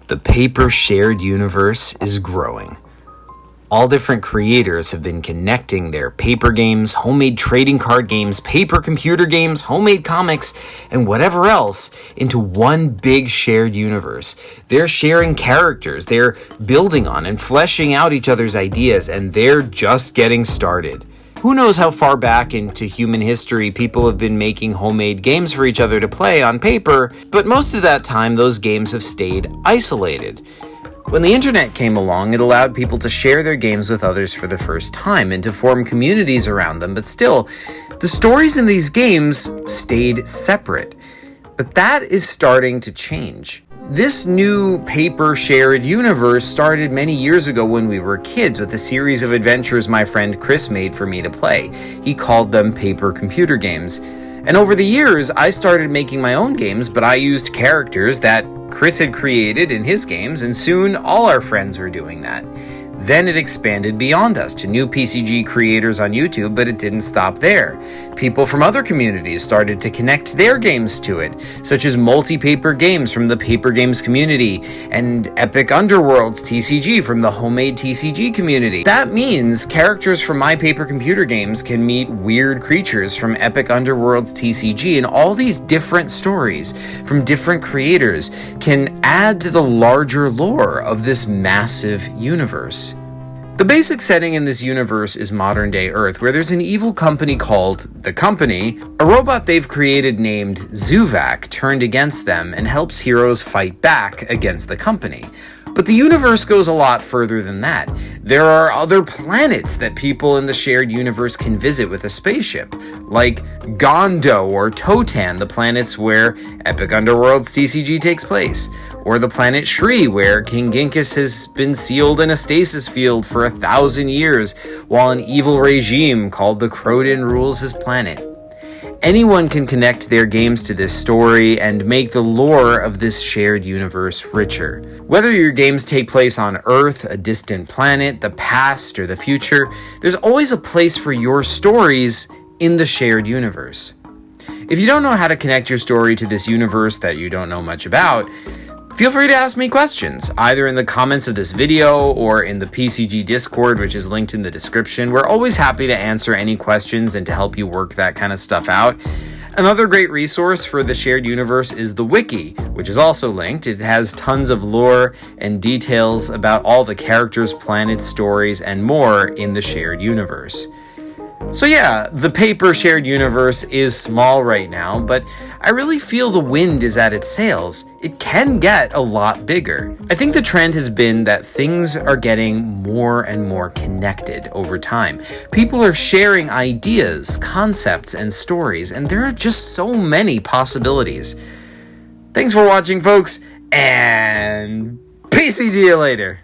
The paper shared universe is growing. All different creators have been connecting their paper games, homemade trading card games, paper computer games, homemade comics, and whatever else into one big shared universe. They're sharing characters, they're building on and fleshing out each other's ideas, and they're just getting started. Who knows how far back into human history people have been making homemade games for each other to play on paper, but most of that time those games have stayed isolated. When the internet came along, it allowed people to share their games with others for the first time and to form communities around them, but still, the stories in these games stayed separate. But that is starting to change. This new paper shared universe started many years ago when we were kids with a series of adventures my friend Chris made for me to play. He called them paper computer games. And over the years, I started making my own games, but I used characters that Chris had created in his games, and soon all our friends were doing that. Then it expanded beyond us to new PCG creators on YouTube, but it didn't stop there. People from other communities started to connect their games to it, such as multi-paper games from the paper games community and Epic Underworld's TCG from the homemade TCG community. That means characters from my paper computer games can meet weird creatures from Epic Underworld's TCG, and all these different stories from different creators can add to the larger lore of this massive universe. The basic setting in this universe is modern-day Earth, where there's an evil company called The Company. A robot they've created named Zuvak turned against them and helps heroes fight back against the company. But the universe goes a lot further than that. There are other planets that people in the shared universe can visit with a spaceship, like Gondo or Totan, the planets where Epic Underworld's TCG takes place, or the planet Shri, where King Ginkis has been sealed in a stasis field for 1,000 years, while an evil regime called the Croden rules his planet. Anyone can connect their games to this story and make the lore of this shared universe richer. Whether your games take place on Earth, a distant planet, the past, or the future, there's always a place for your stories in the shared universe. If you don't know how to connect your story to this universe that you don't know much about, feel free to ask me questions, either in the comments of this video or in the PCG Discord, which is linked in the description. We're always happy to answer any questions and to help you work that kind of stuff out. Another great resource for the shared universe is the wiki, which is also linked. It has tons of lore and details about all the characters, planets, stories, and more in the shared universe. So yeah, the paper shared universe is small right now, but I really feel the wind is at its sails. It can get a lot bigger. I think the trend has been that things are getting more and more connected over time. People are sharing ideas, concepts, and stories, and there are just so many possibilities. Thanks for watching, folks, and PCG you later.